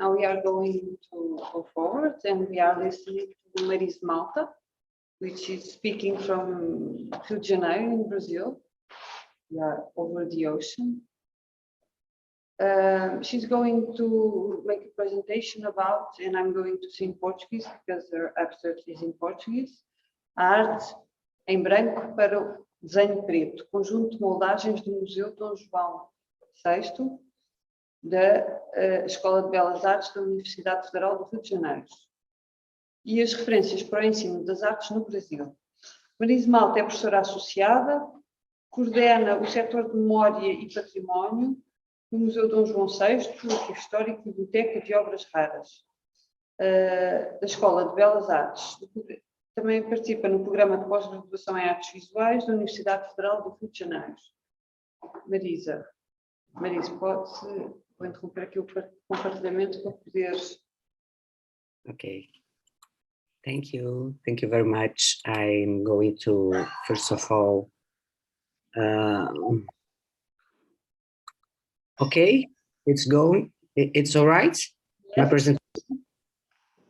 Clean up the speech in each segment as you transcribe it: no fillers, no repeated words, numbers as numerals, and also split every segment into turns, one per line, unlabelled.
Now we are going to go forward and we are listening to Marisa Malta, which is speaking from Rio de Janeiro in Brazil. We are over the ocean. She's going to make a presentation about, and I'm going to say in Portuguese because her abstract is in Portuguese, a arte em branco para o desenho preto, conjunto de moldagens do Museu Dom João VI, da Escola de Belas Artes da Universidade Federal do Rio de Janeiro, e as referências para o ensino das artes no Brasil. Marisa Malta é professora associada, coordena o setor de memória e património do Museu Dom João VI, do Arquivo Histórico e Biblioteca de Obras Raras, da Escola de Belas Artes. Também participa no programa de pós-graduação em artes visuais da Universidade Federal do Rio de Janeiro. Marisa, vou interromper aqui o compartilhamento para poderes.
Okay. Thank you very much. I'm going to, first of all, okay, it's going, it's all right? Yes. My presentation?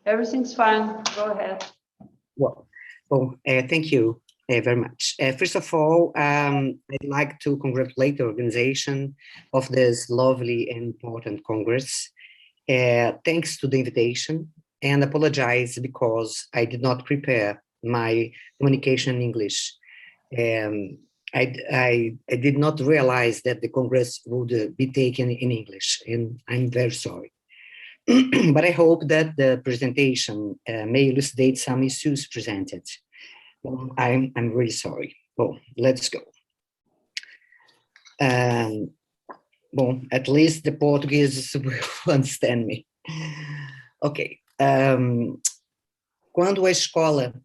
Everything's fine, go ahead.
Well, thank you very much. First of all, I'd like to congratulate the organization of this lovely and important Congress. Thanks to the invitation, and apologize because I did not prepare my communication in English. I did not realize that the Congress would be taken in English, and I'm very sorry. But I hope that the presentation may elucidate some issues presented. Well, I'm really sorry. Well, let's go. Well, at least the Portuguese will understand me. Ok. Quando a Escola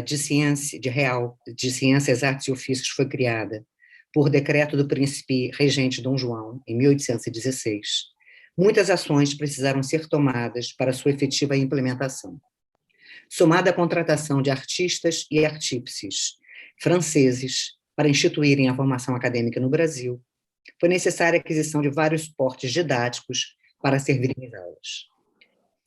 de Ciências, Artes e Ofícios foi criada por decreto do príncipe regente Dom João, em 1816, muitas ações precisaram ser tomadas para sua efetiva implementação. Somada à contratação de artistas e artífices franceses para instituírem a formação acadêmica no Brasil, foi necessária a aquisição de vários suportes didáticos para servirem as aulas.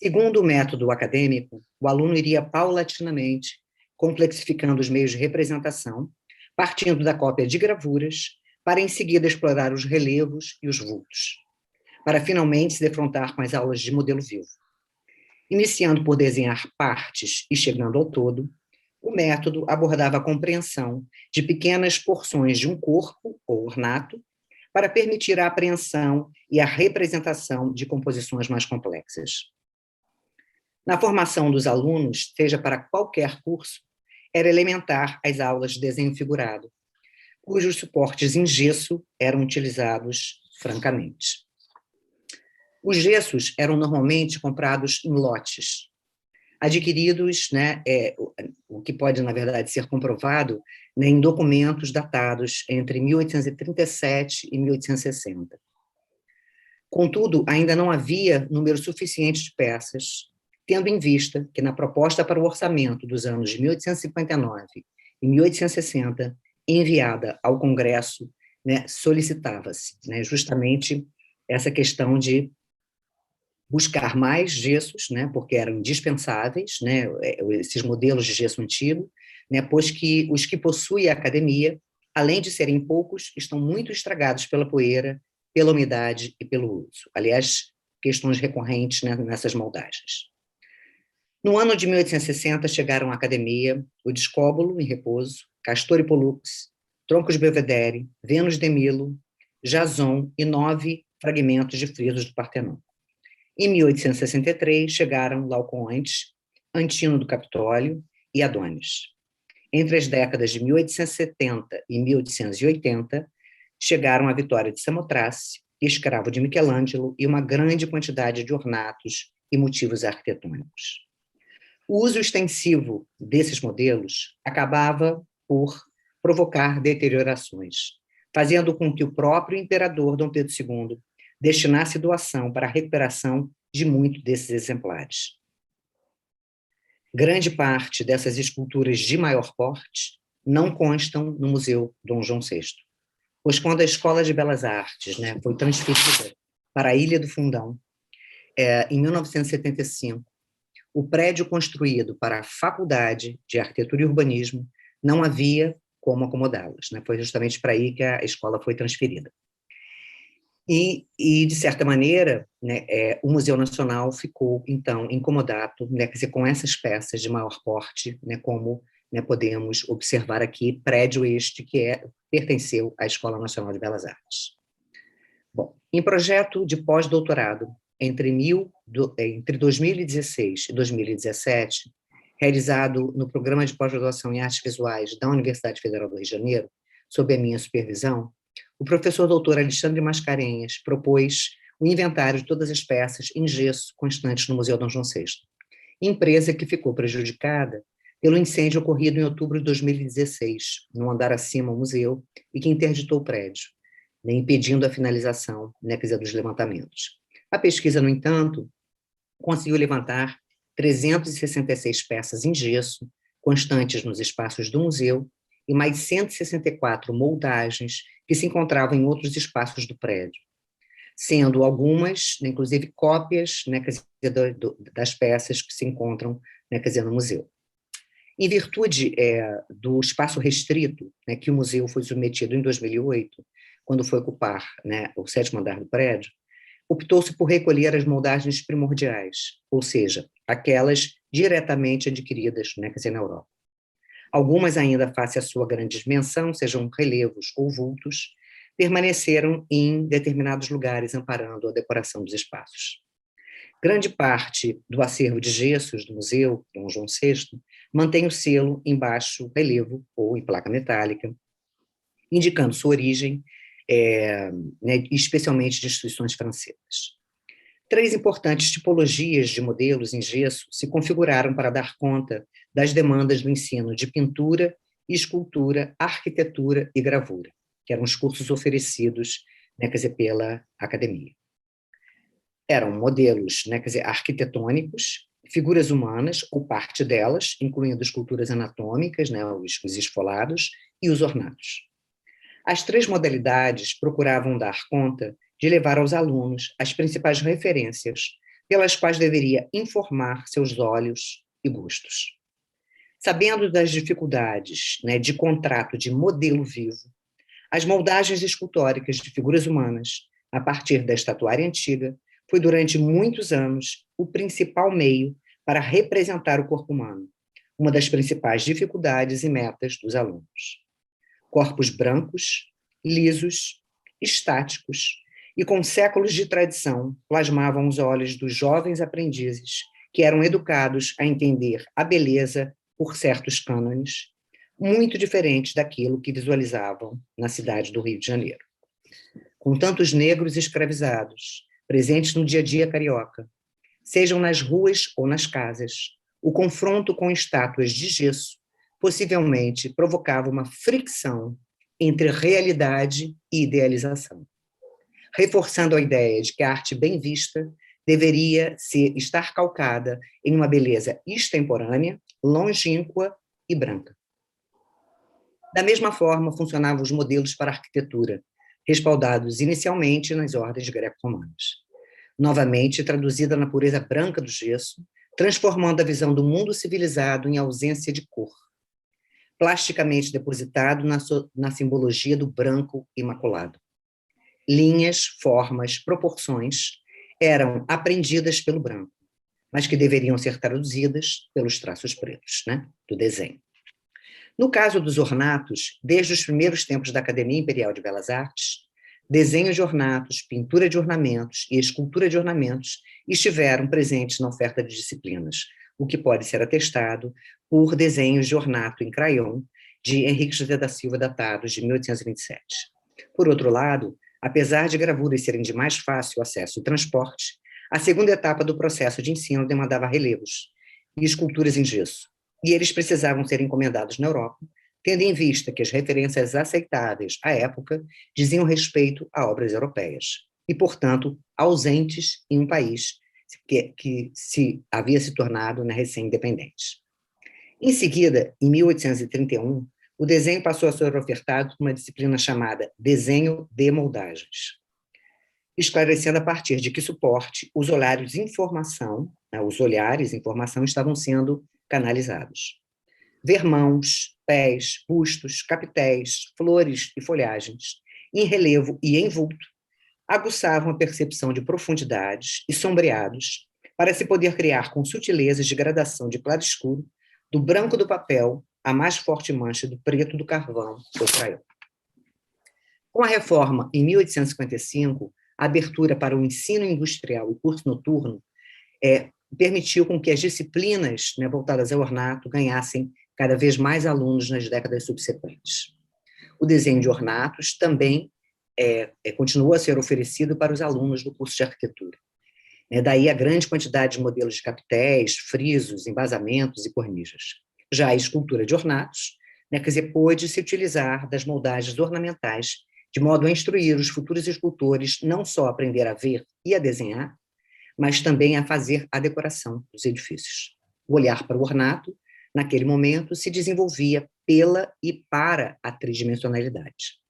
Segundo o método acadêmico, o aluno iria paulatinamente complexificando os meios de representação, partindo da cópia de gravuras, para em seguida explorar os relevos e os vultos, para finalmente se defrontar com as aulas de modelo vivo. Iniciando por desenhar partes e chegando ao todo, o método abordava a compreensão de pequenas porções de um corpo ou ornato para permitir a apreensão e a representação de composições mais complexas. Na formação dos alunos, seja para qualquer curso, era elementar as aulas de desenho figurado, cujos suportes em gesso eram utilizados francamente. Os gessos eram normalmente comprados em lotes, adquiridos, o que pode, na verdade, ser comprovado em documentos datados entre 1837 e 1860. Contudo, ainda não havia número suficiente de peças, tendo em vista que na proposta para o orçamento dos anos de 1859 e 1860, enviada ao Congresso, solicitava-se justamente essa questão de buscar mais gessos, porque eram indispensáveis, esses modelos de gesso antigo, pois que os que possui a academia, além de serem poucos, estão muito estragados pela poeira, pela umidade e pelo uso. Aliás, questões recorrentes nessas moldagens. No ano de 1860, chegaram à academia o Discóbolo em repouso, Castor e Pollux, Troncos Belvedere, Vênus de Milo, Jason e 9 fragmentos de frisos do Partenon. Em 1863, chegaram Laocoonte, Antino do Capitólio e Adonis. Entre as décadas de 1870 e 1880, chegaram a Vitória de Samotrace, escravo de Michelangelo, e uma grande quantidade de ornatos e motivos arquitetônicos. O uso extensivo desses modelos acabava por provocar deteriorações, fazendo com que o próprio imperador Dom Pedro II destinasse doação para a recuperação de muitos desses exemplares. Grande parte dessas esculturas de maior porte não constam no Museu Dom João VI, pois quando a Escola de Belas Artes foi transferida para a Ilha do Fundão, Em 1975, o prédio construído para a Faculdade de Arquitetura e Urbanismo não havia como acomodá-las, né? Foi justamente para aí que a escola foi transferida. De certa maneira, né, o Museu Nacional ficou, então, incomodado, né, quer dizer, com essas peças de maior porte, né, como, né, podemos observar aqui, prédio este que pertenceu à Escola Nacional de Belas Artes. Bom, em projeto de pós-doutorado, entre 2016 e 2017, realizado no Programa de Pós-Graduação em Artes Visuais da Universidade Federal do Rio de Janeiro, sob a minha supervisão, o professor doutor Alexandre Mascarenhas propôs o inventário de todas as peças em gesso constantes no Museu Dom João VI, empresa que ficou prejudicada pelo incêndio ocorrido em outubro de 2016, no andar acima do museu, e que interditou o prédio, né, impedindo a finalização, né, quer dizer, dos levantamentos. A pesquisa, no entanto, conseguiu levantar 366 peças em gesso, constantes nos espaços do museu, e mais 164 moldagens que se encontravam em outros espaços do prédio, sendo algumas, né, inclusive, cópias, né, quer dizer, das peças que se encontram, né, quer dizer, no museu. Em virtude do espaço restrito, né, que o museu foi submetido em 2008, quando foi ocupar, né, o 7º andar do prédio, optou-se por recolher as moldagens primordiais, ou seja, aquelas diretamente adquiridas, né, quer dizer, na Europa. Algumas ainda, face à sua grande dimensão, sejam relevos ou vultos, permaneceram em determinados lugares, amparando a decoração dos espaços. Grande parte do acervo de gessos do Museu Dom João VI mantém o selo em baixo relevo ou em placa metálica, indicando sua origem, né, especialmente de instituições francesas. 3 importantes tipologias de modelos em gesso se configuraram para dar conta das demandas do ensino de pintura, escultura, arquitetura e gravura, que eram os cursos oferecidos, né, quer dizer, pela academia. Eram modelos, né, quer dizer, arquitetônicos, figuras humanas, ou parte delas, incluindo esculturas anatômicas, né, os esfolados, e os ornatos. As 3 modalidades procuravam dar conta de levar aos alunos as principais referências pelas quais deveria informar seus olhos e gostos. Sabendo das dificuldades, né, de contrato de modelo vivo, as moldagens escultóricas de figuras humanas, a partir da estatuária antiga, foi durante muitos anos o principal meio para representar o corpo humano, uma das principais dificuldades e metas dos alunos. Corpos brancos, lisos, estáticos e com séculos de tradição plasmavam os olhos dos jovens aprendizes que eram educados a entender a beleza por certos cânones, muito diferentes daquilo que visualizavam na cidade do Rio de Janeiro. Com tantos negros escravizados, presentes no dia a dia carioca, sejam nas ruas ou nas casas, o confronto com estátuas de gesso possivelmente provocava uma fricção entre realidade e idealização, reforçando a ideia de que a arte bem vista deveria estar calcada em uma beleza extemporânea, longínqua e branca. Da mesma forma, funcionavam os modelos para a arquitetura, respaldados inicialmente nas ordens greco-romanas. Novamente traduzida na pureza branca do gesso, transformando a visão do mundo civilizado em ausência de cor, plasticamente depositado na simbologia do branco imaculado. Linhas, formas, proporções eram aprendidas pelo branco, mas que deveriam ser traduzidas pelos traços pretos, né, do desenho. No caso dos ornatos, desde os primeiros tempos da Academia Imperial de Belas Artes, desenho de ornatos, pintura de ornamentos e escultura de ornamentos estiveram presentes na oferta de disciplinas, o que pode ser atestado por desenhos de ornato em crayon de Henrique José da Silva, datados de 1827. Por outro lado, apesar de gravuras serem de mais fácil acesso e transporte, a segunda etapa do processo de ensino demandava relevos e esculturas em gesso, e eles precisavam ser encomendados na Europa, tendo em vista que as referências aceitáveis à época diziam respeito a obras europeias, e, portanto, ausentes em um país que havia se tornado, né, recém-independente. Em seguida, em 1831, o desenho passou a ser ofertado por uma disciplina chamada Desenho de Moldagens. esclarecendo a partir de que suporte os olhares de informação, né, os olhares de informação estavam sendo canalizados. Ver mãos, pés, bustos, capitéis, flores e folhagens, em relevo e em vulto, aguçavam a percepção de profundidades e sombreados para se poder criar com sutilezas de gradação de claro-escuro, do branco do papel à mais forte mancha do preto do carvão ou crayon. Com a reforma, em 1855, a abertura para o ensino industrial e curso noturno permitiu com que as disciplinas, né, voltadas ao ornato ganhassem cada vez mais alunos nas décadas subsequentes. O desenho de ornatos também continua a ser oferecido para os alunos do curso de arquitetura. Daí a grande quantidade de modelos de capitéis, frisos, embasamentos e cornijas. Já a escultura de ornatos, né, quer dizer, pôde se utilizar das moldagens ornamentais de modo a instruir os futuros escultores não só a aprender a ver e a desenhar, mas também a fazer a decoração dos edifícios. O olhar para o ornato, naquele momento, se desenvolvia pela e para a tridimensionalidade.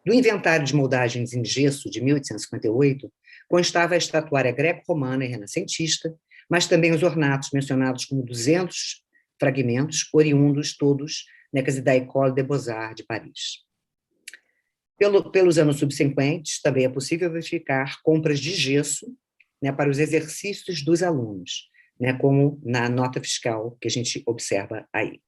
Do inventário de moldagens em gesso de 1858, constava a estatuária greco-romana e renascentista, mas também os ornatos mencionados como 200 fragmentos, oriundos todos da École des Beaux-Arts de Paris. Pelos anos subsequentes, também é possível verificar compras de gesso, né, para os exercícios dos alunos, né, como na nota fiscal que a gente observa aí.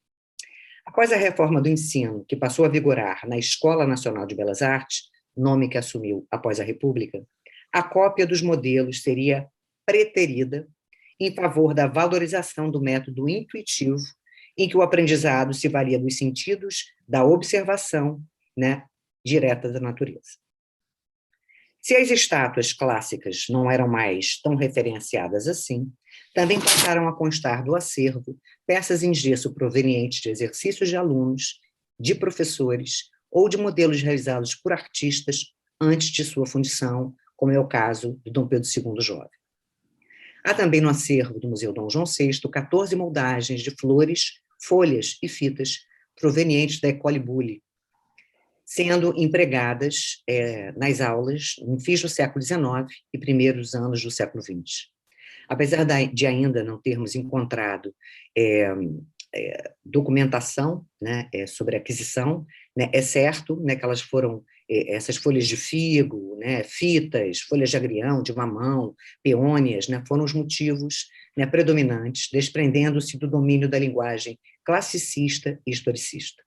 Após a reforma do ensino, que passou a vigorar na Escola Nacional de Belas Artes, nome que assumiu após a República, a cópia dos modelos seria preterida em favor da valorização do método intuitivo, em que o aprendizado se valia dos sentidos da observação, né, direta da natureza. Se as estátuas clássicas não eram mais tão referenciadas assim, também passaram a constar do acervo peças em gesso provenientes de exercícios de alunos, de professores ou de modelos realizados por artistas antes de sua fundição, como é o caso do Dom Pedro II Jovem. Há também no acervo do Museu Dom João VI 14 moldagens de flores, folhas e fitas provenientes da École Boulle, sendo empregadas nas aulas no fim do século XIX e primeiros anos do século XX. Apesar de ainda não termos encontrado documentação, né, sobre a aquisição, né, é certo, né, que elas foram, essas folhas de figo, né, fitas, folhas de agrião, de mamão, peônias, né, foram os motivos, né, predominantes, desprendendo-se do domínio da linguagem classicista e historicista.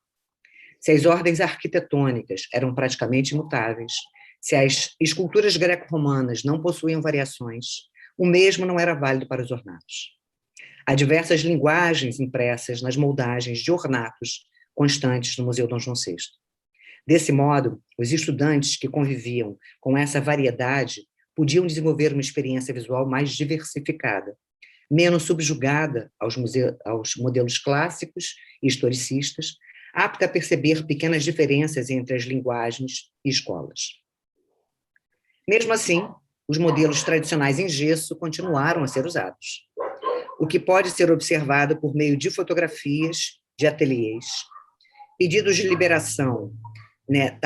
Se as ordens arquitetônicas eram praticamente imutáveis, se as esculturas greco-romanas não possuíam variações, o mesmo não era válido para os ornatos. Há diversas linguagens impressas nas moldagens de ornatos constantes no Museu Dom João VI. Desse modo, os estudantes que conviviam com essa variedade podiam desenvolver uma experiência visual mais diversificada, menos subjugada aos modelos clássicos e historicistas, apta a perceber pequenas diferenças entre as linguagens e escolas. Mesmo assim, os modelos tradicionais em gesso continuaram a ser usados, o que pode ser observado por meio de fotografias de ateliês, pedidos de liberação, né,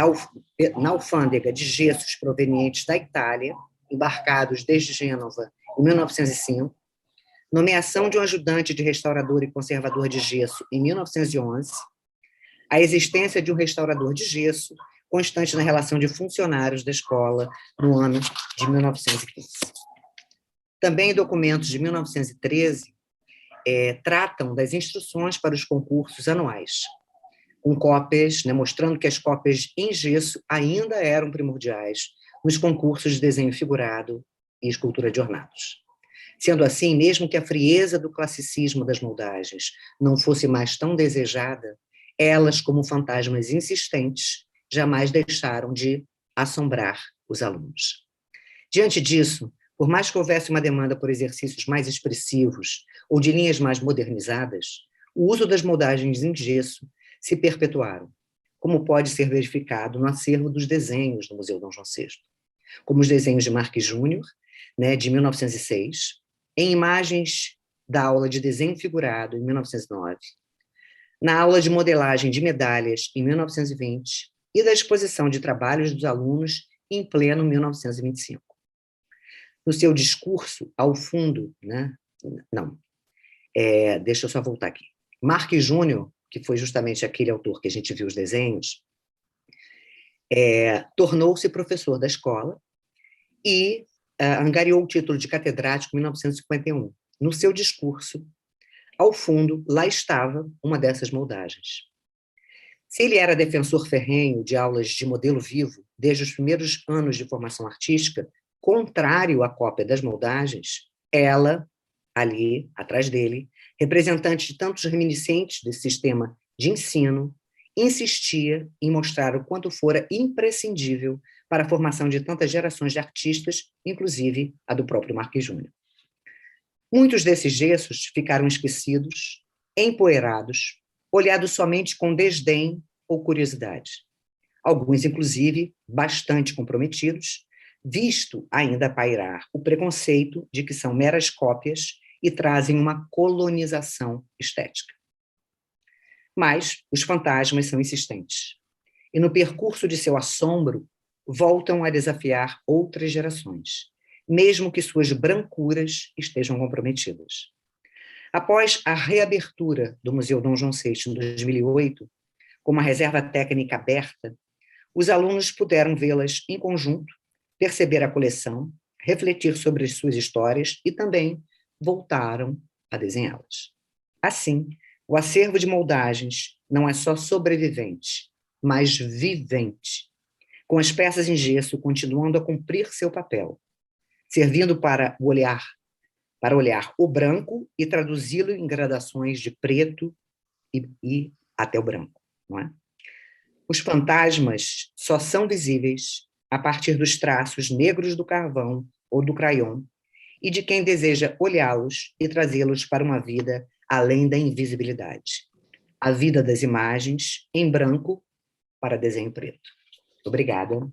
na alfândega de gessos provenientes da Itália, embarcados desde Gênova em 1905, nomeação de um ajudante de restaurador e conservador de gesso em 1911, a existência de um restaurador de gesso constante na relação de funcionários da escola no ano de 1915. Também documentos de 1913 tratam das instruções para os concursos anuais, com cópias, né, mostrando que as cópias em gesso ainda eram primordiais nos concursos de desenho figurado e escultura de ornatos. Sendo assim, mesmo que a frieza do classicismo das moldagens não fosse mais tão desejada, elas, como fantasmas insistentes, jamais deixaram de assombrar os alunos. Diante disso, por mais que houvesse uma demanda por exercícios mais expressivos ou de linhas mais modernizadas, o uso das moldagens em gesso se perpetuaram, como pode ser verificado no acervo dos desenhos do Museu Dom João VI, como os desenhos de Marques Júnior, né, de 1906, em imagens da aula de desenho figurado, em 1909, na aula de modelagem de medalhas, em 1920, e da exposição de trabalhos dos alunos em pleno 1925. No seu discurso, ao fundo, né? Não, deixa eu só voltar aqui. Mark Júnior, que foi justamente aquele autor que a gente viu os desenhos, tornou-se professor da escola e angariou o título de catedrático em 1951. No seu discurso, ao fundo, lá estava uma dessas moldagens. Se ele era defensor ferrenho de aulas de modelo vivo desde os primeiros anos de formação artística, contrário à cópia das moldagens, ela, ali, atrás dele, representante de tantos reminiscentes desse sistema de ensino, insistia em mostrar o quanto fora imprescindível para a formação de tantas gerações de artistas, inclusive a do próprio Marquis Júnior. Muitos desses gestos ficaram esquecidos, empoeirados, olhados somente com desdém ou curiosidade. Alguns, inclusive, bastante comprometidos, visto ainda pairar o preconceito de que são meras cópias e trazem uma colonização estética. Mas os fantasmas são insistentes, e no percurso de seu assombro voltam a desafiar outras gerações, mesmo que suas brancuras estejam comprometidas. Após a reabertura do Museu Dom João VI em 2008, com uma reserva técnica aberta, os alunos puderam vê-las em conjunto, perceber a coleção, refletir sobre as suas histórias e também voltaram a desenhá-las. Assim, o acervo de moldagens não é só sobrevivente, mas vivente, com as peças em gesso continuando a cumprir seu papel, servindo para olhar o branco e traduzi-lo em gradações de preto e até o branco, não é? Os fantasmas só são visíveis a partir dos traços negros do carvão ou do crayon e de quem deseja olhá-los e trazê-los para uma vida além da invisibilidade. A vida das imagens em branco para desenho preto. Obrigada.